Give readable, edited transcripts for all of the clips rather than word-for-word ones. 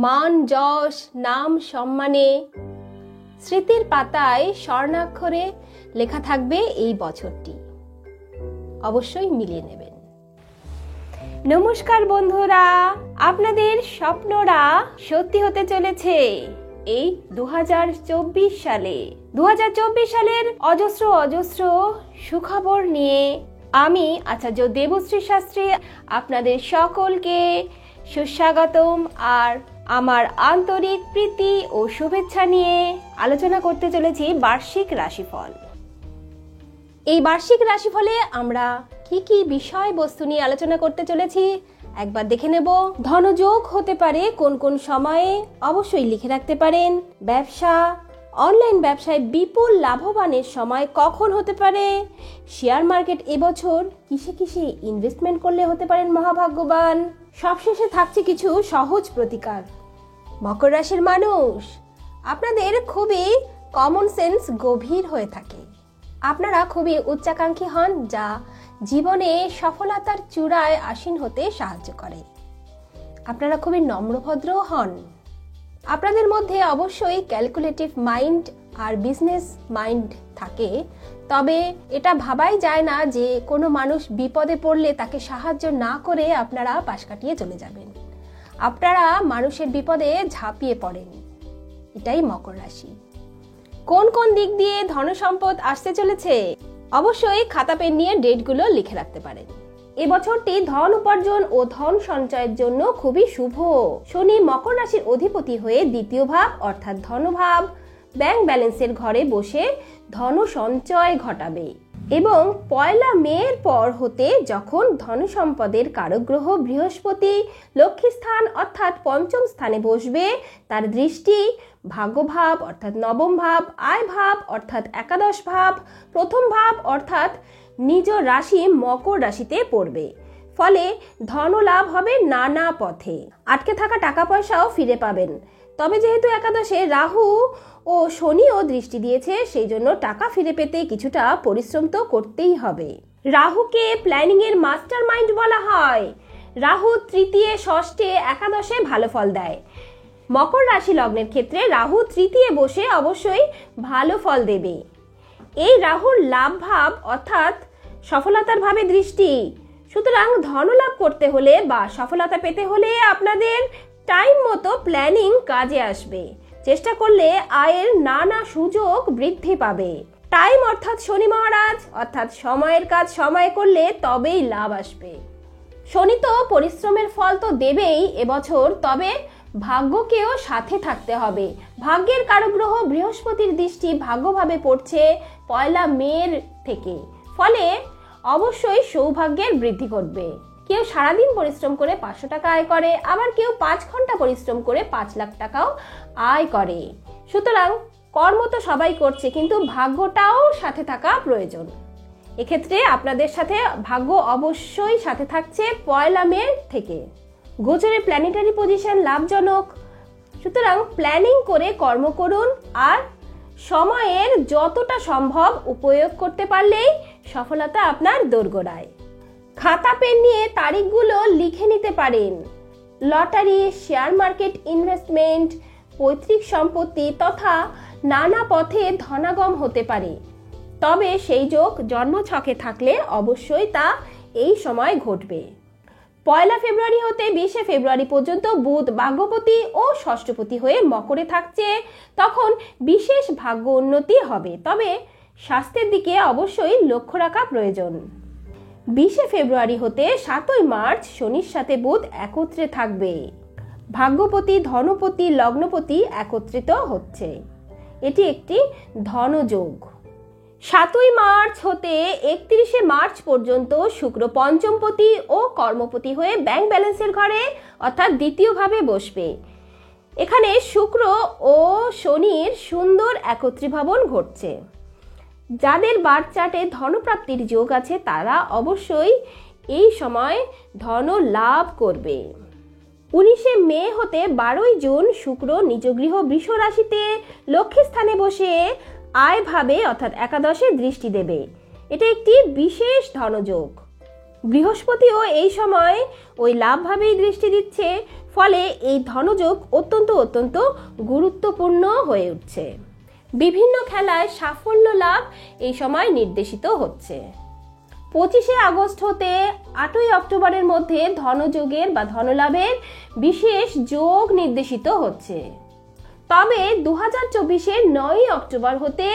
মান যশ নাম সম্মানে স্মৃতির পাতায় স্বর্ণাক্ষরে লেখা থাকবে এই বছরটি। অবশ্যই মিলিয়ে নেবেন। নমস্কার বন্ধুরা, আপনাদের স্বপ্নরা সত্যি হতে চলেছে এই 2024 সালে। 2024 সালের অজস্র অজস্র সুখবর নিয়ে আমি আচার্য দেবশ্রী শাস্ত্রী আপনাদের সকলকে সুস্বাগতম আর আমার আন্তরিক প্রীতি ও শুভেচ্ছা নিয়ে আলোচনা করতে চলেছি বার্ষিক রাশিফল। এই বার্ষিক রাশিফলে আমরা কি কি বিষয়বস্তু নিয়ে আলোচনা করতে চলেছি একবার দেখে নেব। ধনযোগ হতে পারে কোন কোন সময়ে, অবশ্যই লিখে রাখতে পারেন। ব্যবসা, অনলাইন ব্যবসায় বিপুল লাভবানের সময় কখন হতে পারে। শেয়ার মার্কেট এবছর কিসে কিসে ইনভেস্টমেন্ট করলে হতে পারেন মহাভাগ্যবান। সবশেষে থাকছে কিছু সহজ প্রতিকার। মকর রাশির মানুষ, আপনাদের খুবই কমন সেন্স গভীর হয়ে থাকে। আপনারা খুবই উচ্চাকাঙ্ক্ষী হন, যা জীবনে সফলতার চূড়ায় আসীন হতে সাহায্য করে। আপনারা খুবই নম্রভদ্র হন। আপনাদের মধ্যে অবশ্যই ক্যালকুলেটিভ মাইন্ড আর বিজনেস মাইন্ড থাকে, তবে এটা ভাবাই যায় না যে কোনো মানুষ বিপদে পড়লে তাকে সাহায্য না করে আপনারা পাশ কাটিয়ে চলে যাবেন। আপনারা মানুষের বিপদে ঝাঁপিয়ে পড়েন। এটাই মকর রাশি। কোন কোন দিক দিয়ে ধন সম্পদ আসতে চলেছে অবশ্যই খাতা পেন নিয়ে ডেটগুলো লিখে রাখতে পারেন। এবছরটি ধন উপার্জন ও ধন সঞ্চয়ের জন্য খুবই শুভ। শনি মকর রাশির অধিপতি হয়ে দ্বিতীয় ভাব অর্থাৎ ধনভাব ব্যাংক ব্যালেন্সের ঘরে বসে ধন সঞ্চয় ঘটাবে এবং 1 মের পর হতে যখন ধন সম্পদের কারক গ্রহ বৃহস্পতি লক্ষ্মী স্থান অর্থাৎ পঞ্চম স্থানে বসবে, তার দৃষ্টি ভাগ্যভাব অর্থাৎ নবম ভাব, আয় ভাব অর্থাৎ একাদশ ভাব, প্রথম ভাব অর্থাৎ নিজ রাশি মকর রাশিতে পড়বে। ফলে ধন লাভ হবে নানা পথে। আটকে থাকা টাকা পয়সাও ফিরে পাবেন। তবে যেহেতু একাদশে রাহু ও শনিও দৃষ্টি দিয়েছে, সেই জন্য টাকা ফিরে পেতে কিছুটা পরিশ্রম তো করতেই হবে। রাহুকে প্ল্যানিং এর মাস্টার মাইন্ড বলা হয়। রাহু তৃতীয় ষষ্ঠে একাদশে ভালো ফল দেয়। মকর রাশি লগ্নের ক্ষেত্রে রাহু তৃতীয় বসে অবশ্যই ভালো ফল দেবে। এই রাহুর লাভ ভাব অর্থাৎ সফলতার ভাবে দৃষ্টি। সুতরাং ধন লাভ করতে হলে বা সফলতা পেতে হলে আপনাদের টাইম মতো প্ল্যানিং কাজে আসবে। চেষ্টা করলে আয়ের নানা সুযোগ বৃদ্ধি পাবে। টাইম অর্থাৎ শনি মহারাজ, অর্থাৎ সময়ের কাজ সময় করলে তবেই লাভ আসবে। শনি তো পরিশ্রমের ফল তো দেবেই এবছর, তবে ভাগ্যকেও সাথে থাকতে হবে। ভাগ্যের কারক গ্রহ বৃহস্পতির দৃষ্টি ভাগ্যভাবে পড়ছে 1 মের থেকে। ফলে অবশ্যই সৌভাগ্যের বৃদ্ধি ঘটবে। কেউ সারাদিন পরিশ্রম করে 500 টাকা আয় করে, আবার কেউ 5 ঘন্টা পরিশ্রম করে 5 লাখ টাকাও আয় করে। সুতরাং কর্ম তো সবাই করছে, কিন্তু ভাগ্যটাও সাথে থাকা প্রয়োজন। এক্ষেত্রে আপনাদের সাথে ভাগ্য অবশ্যই সাথে থাকছে 1 মে থেকে। গোচরে প্ল্যানেটারি পজিশন লাভজনক। সুতরাং প্ল্যানিং করে কর্ম করুন আর সময়ের যতটা সম্ভব উপয়োগ করতে পারলেই সফলতা আপনার দোরগোড়ায়। খাতা পেন নিয়ে তারিখগুলো লিখে নিতে পারেন। লটারি, শেয়ার মার্কেট ইনভেস্টমেন্ট, পৈতৃক সম্পত্তি তথা নানা পথে ধনাগম হতে পারে। তবে সেই যোগ জন্মছকে থাকলে অবশ্যই তা এই সময় ঘটবে। 1 ফেব্রুয়ারি হতে 20 ফেব্রুয়ারি পর্যন্ত বুধ ভাগ্যপতি ও ষষ্ঠপতি হয়ে মকরে থাকছে। তখন বিশেষ ভাগ্য উন্নতি হবে, তবে স্বাস্থ্যের দিকে অবশ্যই লক্ষ্য রাখা প্রয়োজন। 20 ফেব্রুয়ারি হতে 7 মার্চ শনির সাথে বুধ একত্রে থাকবে। ভাগ্যপতি ধনপতি লগ্নপতি একত্রিত হচ্ছে। এটি একটি ধনযোগ। 7 মার্চ হতে 31 মার্চ পর্যন্ত শুক্র পঞ্চমপতি ও কর্মপতি হয়ে ব্যাংক ব্যালেন্সের ঘরে অর্থাৎ দ্বিতীয় ভাবে বসবে। এখানে শুক্র ও শনির সুন্দর একত্রীভবন ঘটছে। যাদের বার্থ চার্টে ধনপ্রাপ্তির যোগ আছে তারা অবশ্যই এই সময় ধন লাভ করবে। 19 মে হতে 12 জুন শুক্র নিজ গৃহ বৃষ রাশিতে লক্ষ্মী স্থানে বসে আয় ভাবে অর্থাৎ একাদশে দৃষ্টি দেবে। এটা একটি বিশেষ ধনযোগ। বৃহস্পতিও এই সময় ওই লাভভাবেই দৃষ্টি দিচ্ছে, ফলে এই ধনযোগ অত্যন্ত অত্যন্ত গুরুত্বপূর্ণ হয়ে উঠছে। বিভিন্ন খেলায় সাফল্য লাভ এই সময় নির্দেশিত হচ্ছে। 25শে আগস্ট হতে 8ই অক্টোবরের মধ্যে ধনযোগের বা ধনলাভের বিশেষ যোগ নির্দেশিত হচ্ছে। তবে 2024-এর 9ই অক্টোবর হতে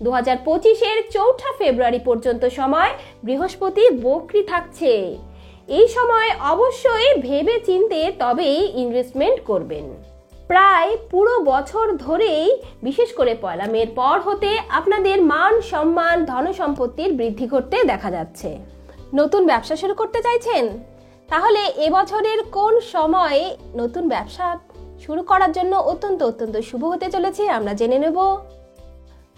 2025-এর 4 ফেব্রুয়ারি পর্যন্ত সময় বৃহস্পতি বক্রী থাকছে। এই সময় অবশ্যই ভেবে চিন্তে তবেই ইনভেস্টমেন্ট করবেন। প্রায় পুরো বছর ধরেই বিশেষ করে 1 মের পর হতে আপনাদের মান সম্মান ধন সম্পত্তির বৃদ্ধি ঘটতে দেখা যাচ্ছে। নতুন ব্যবসা শুরু করতে চাইছেন? তাহলে এবছরের কোন সময়ে নতুন ব্যবসা শুরু করার জন্য অত্যন্ত অত্যন্ত শুভ হতে চলেছে আমরা জেনে নেব।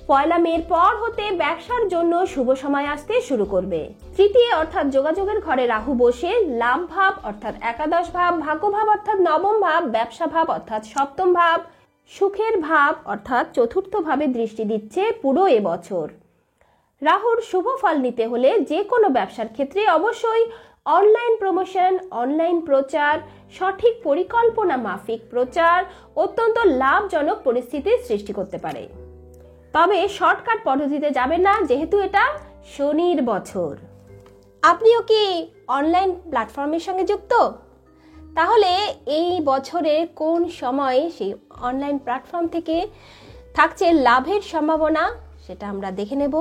1 মের পর হতে ব্যবসার জন্য শুভ সময় আসতে শুরু করবে। তৃতীয় অর্থাৎ যোগাযোগের ঘরে রাহু বসে লাভ ভাব অর্থাৎ একাদশ ভাব, ভাগ্য ভাব অর্থাৎ নবম ভাব, ব্যবসা ভাব অর্থাৎ সপ্তম ভাব, সুখের ভাব অর্থাৎ চতুর্থ ভাবে দৃষ্টি দিচ্ছে পুরো এবছর। রাহুর শুভ ফল নিতে হলে যে কোনো ব্যবসার ক্ষেত্রে অবশ্যই অনলাইন প্রমোশন, অনলাইন প্রচার, সঠিক পরিকল্পনা মাফিক প্রচার অত্যন্ত লাভজনক পরিস্থিতির সৃষ্টি করতে পারে। তবে শর্টকাট পদ্ধতিতে যাবেন না, যেহেতু এটা শনির বছর। আপনিও কি অনলাইন প্ল্যাটফর্মের সঙ্গে যুক্ত? তাহলে এই বছরের কোন সময়ে সেই অনলাইন প্ল্যাটফর্ম থেকে থাকছে লাভের সম্ভাবনা সেটা আমরা দেখে নেব।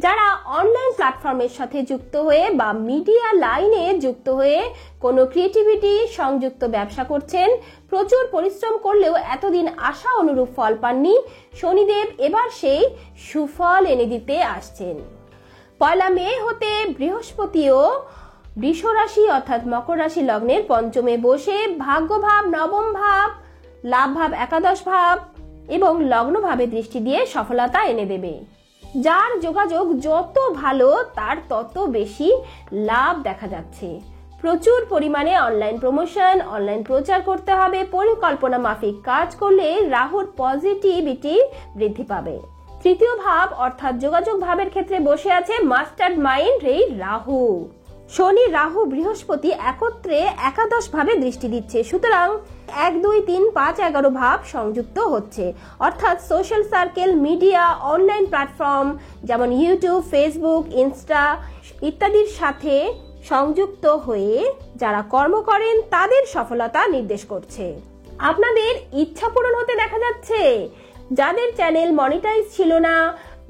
যারা অনলাইন প্ল্যাটফর্মের সাথে যুক্ত হয়ে বা মিডিয়া লাইনে যুক্ত হয়ে কোনো ক্রিয়েটিভিটি সংযুক্ত ব্যবসা করছেন, প্রচুর পরিশ্রম করলেও এতদিন আশা অনুরূপ ফল পাননি, শনিদেব এবার সেই সুফল এনে দিতে আসছেন। 1 মে হতে বৃহস্পতিও বৃষ রাশি অর্থাৎ মকর রাশি লগ্নের পঞ্চমে বসে ভাগ্য ভাব, নবম ভাব, লাভ ভাব, একাদশ ভাব এবং লগ্ন ভাবে দৃষ্টি দিয়ে সফলতা এনে দেবে। যার যোগাযোগ যত ভালো তার তত বেশি লাভ দেখা যাচ্ছে। প্রচুর পরিমাণে অনলাইন প্রমোশন, অনলাইন প্রচার করতে হবে। পরিকল্পনা মাফিক কাজ করলে রাহুর পজিটিভিটি বৃদ্ধি পাবে। তৃতীয় ভাব অর্থাৎ যোগাযোগ ভাবের ক্ষেত্রে বসে আছে মাস্টার মাইন্ড এই রাহু। শনি, রাহু, বৃহস্পতি একত্রে একাদশ ভাবে দৃষ্টি দিচ্ছে। সুতরাং 1, 2, 3, 5, 11 ভাব সংযুক্ত হচ্ছে। অর্থাৎ social circle, media, online platform যেমন ইউটিউব, ফেসবুক, ইনস্টা ইত্যাদির সাথে সংযুক্ত হয়ে যারা কর্ম করেন তাদের সফলতা নির্দেশ করছে। আপনাদের ইচ্ছা পূরণ হতে দেখা যাচ্ছে। যাদের চ্যানেল মনিটাইজ ছিল না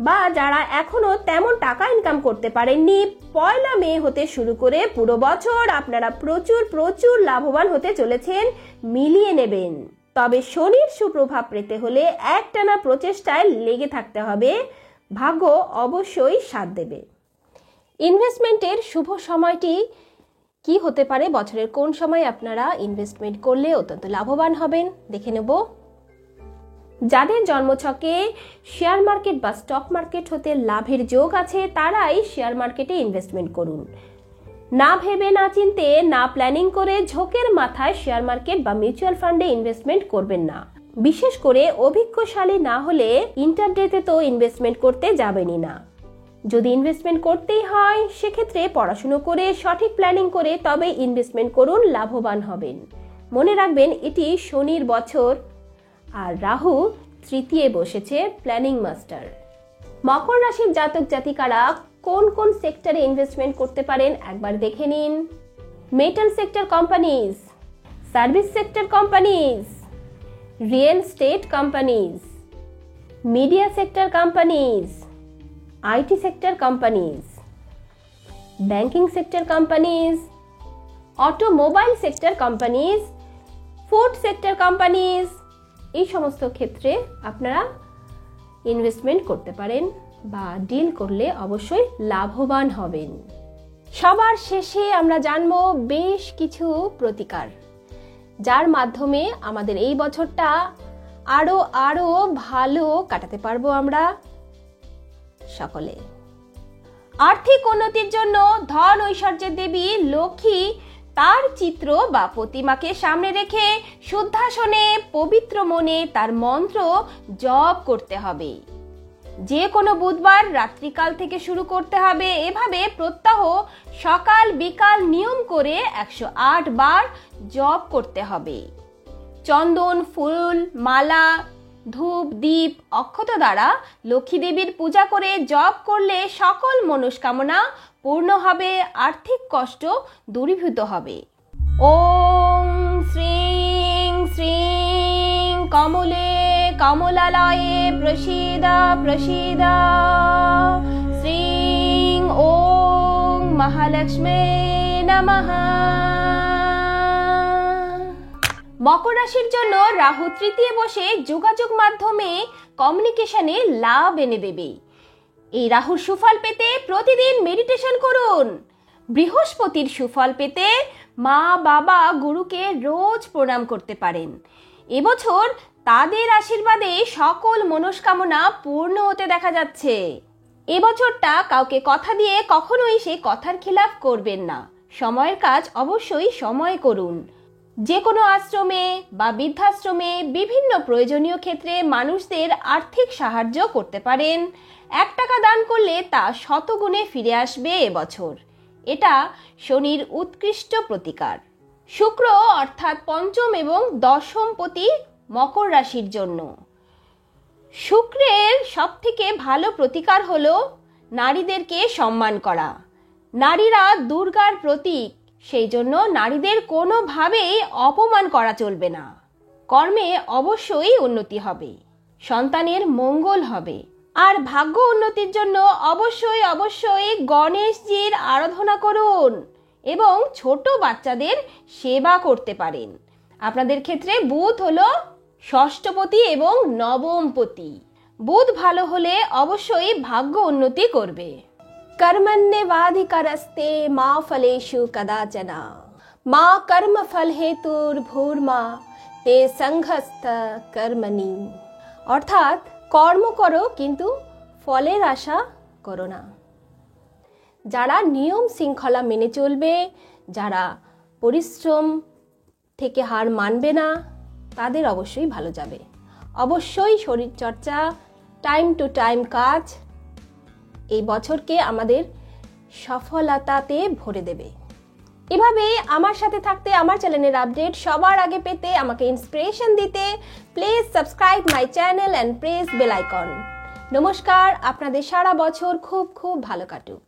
বা যারা এখনো তেমন টাকা ইনকাম করতে পারেননি, 1 মে হতে শুরু করে পুরো বছর আপনারা প্রচুর প্রচুর লাভবান হতে চলেছেন। মিলিয়ে নেবেন। তবে শনির সুপ্রভাব পেতে হলে একটানা প্রচেষ্টায় লেগে থাকতে হবে। ভাগ্য অবশ্যই সাথ দেবে। ইনভেস্টমেন্টের শুভ সময়টি কি হতে পারে, বছরের কোন সময় আপনারা ইনভেস্টমেন্ট করলে অত্যন্ত লাভবান হবেন দেখে নেব। যাদের জন্মছকে শেয়ার মার্কেট বা স্টক মার্কেট হতে লাভের যোগ আছে তারাই শেয়ার মার্কেটে ইনভেস্টমেন্ট করুন। না ভেবে, না চিনতে, না প্ল্যানিং করে ঝোঁকের মাথায় শেয়ার মার্কেট বা মিউচুয়াল ফান্ডে ইনভেস্টমেন্ট করবেন না। বিশেষ করে অভিজ্ঞশালী না হলে ইন্টারডেতে তো ইনভেস্টমেন্ট করতে যাবেনই না। যদি ইনভেস্টমেন্ট করতেই হয় সেক্ষেত্রে পড়াশুনো করে সঠিক প্ল্যানিং করে তবে ইনভেস্টমেন্ট করুন, লাভবান হবেন। মনে রাখবেন এটি শনির বছর আর রাহু তৃতীয় বসেছে, প্ল্যানিং মাস্টার। মকর রাশির জাতক জাতিকারা কোন কোন সেক্টরে ইনভেস্টমেন্ট করতে পারেন একবার দেখে নিন। Metal sector companies, service sector companies, real estate companies, media sector companies, IT sector companies, banking sector companies, automobile sector companies, food sector companies, এই সমস্ত ক্ষেত্রে আপনারা ইনভেস্টমেন্ট করতে পারেন বা ডিল করলে অবশ্যই লাভবান হবেন। সবার শেষে আমরা জানবো বেশ কিছু প্রতিকার, যার মাধ্যমে আমাদের এই বছরটা আরো আরো ভালো কাটাতে পারবো আমরা সকলে। আর্থিক উন্নতির জন্য ধন ঐশ্বর্যের দেবী লক্ষ্মী তার চিত্র বা প্রতিমাকে সামনে রেখে শুদ্ধাসনে পবিত্র মনে তার মন্ত্র জপ করতে হবে। যে কোনো বুধবার রাত্রিকাল থেকে শুরু করতে হবে। এভাবে প্রত্যহ সকাল বিকাল নিয়ম করে 108 বার জপ করতে হবে। চন্দন, ফুল, মালা, ধূপ, দীপ, অক্ষত দ্বারা লক্ষ্মী দেবীর পূজা করে জপ করলে সকল মনস্কামনা পূর্ণ হবে, আর্থিক কষ্ট দূরীভূত হবে। ওম শ্রীং শ্রীং কমলে কমলালয়ে প্রসীদ প্রসীদ। শ্রীং ওং মহালক্ষ্মী নমঃ। মকর রাশির জন্য রাহু তৃতীয় বসে যোগাযোগ মাধ্যমে কমিউনিকেশনে লাভ এনে দেবে। এই রাহুর সুফল পেতে প্রতিদিন মেডিটেশন করুন। বৃহস্পতির সুফল পেতে মা বাবা গুরুকে রোজ প্রণাম করতে পারেন। এবছর তাদের আশীর্বাদে সকল মনস্কামনা পূর্ণ হতে দেখা যাচ্ছে। এবছরটা কাউকে কথা দিয়ে কখনোই সে কথার খিলাফ করবেন না। সময়ের কাজ অবশ্যই সময় করুন। যে কোনো আশ্রমে বা বৃদ্ধাশ্রমে বিভিন্ন প্রয়োজনীয় ক্ষেত্রে মানুষদের আর্থিক সাহায্য করতে পারেন। 1 টাকা দান করলে তা শতগুণে ফিরে আসবে এবছর। এটা শনির উৎকৃষ্ট প্রতিকার। শুক্র অর্থাৎ পঞ্চম এবং দশম পতি মকর রাশির জন্য। শুক্রের সবথেকে ভালো প্রতিকার হলো নারীদেরকে সম্মান করা। নারীরা দুর্গার প্রতীক, সেই জন্য নারীদের কোনোভাবেই অপমান করা চলবে না। কর্মে অবশ্যই উন্নতি হবে, সন্তানের মঙ্গল হবে। আর ভাগ্য উন্নতির জন্য অবশ্যই গণেশজির আরাধনা করুন এবং ছোট বাচ্চাদের সেবা করতে পারেন। আপনাদের ক্ষেত্রে বুধ হলো ষষ্ঠপতি এবং নবমপতি। বুধ ভালো হলে অবশ্যই ভাগ্য উন্নতি করবে। कर्मण्येवाधिकारस्ते मा फलेषु कदाचन मा कर्म फल हेतुर्भूर्मा ते संघस्थ कर्मणि। অর্থাৎ কর্ম করো কিন্তু ফলের আশা করো না। যারা নিয়ম শৃঙ্খলা মেনে চলবে, যারা পরিশ্রম থেকে হার মানবে না, তাদের অবশ্যই ভালো যাবে। অবশ্যই শরীরচর্চা, টাইম টু টাইম কাজ এই বছরকে আমাদের সফলতাতে ভরে দেবে। এভাবে আমার সাথে থাকতে, আমার চ্যানেলের আপডেট সবার আগে পেতে, আমাকে ইন্সপিরেশন দিতে please subscribe my channel and press bell icon. নমস্কার, আপনাদের সারা বছর খুব খুব ভালো কাটুক।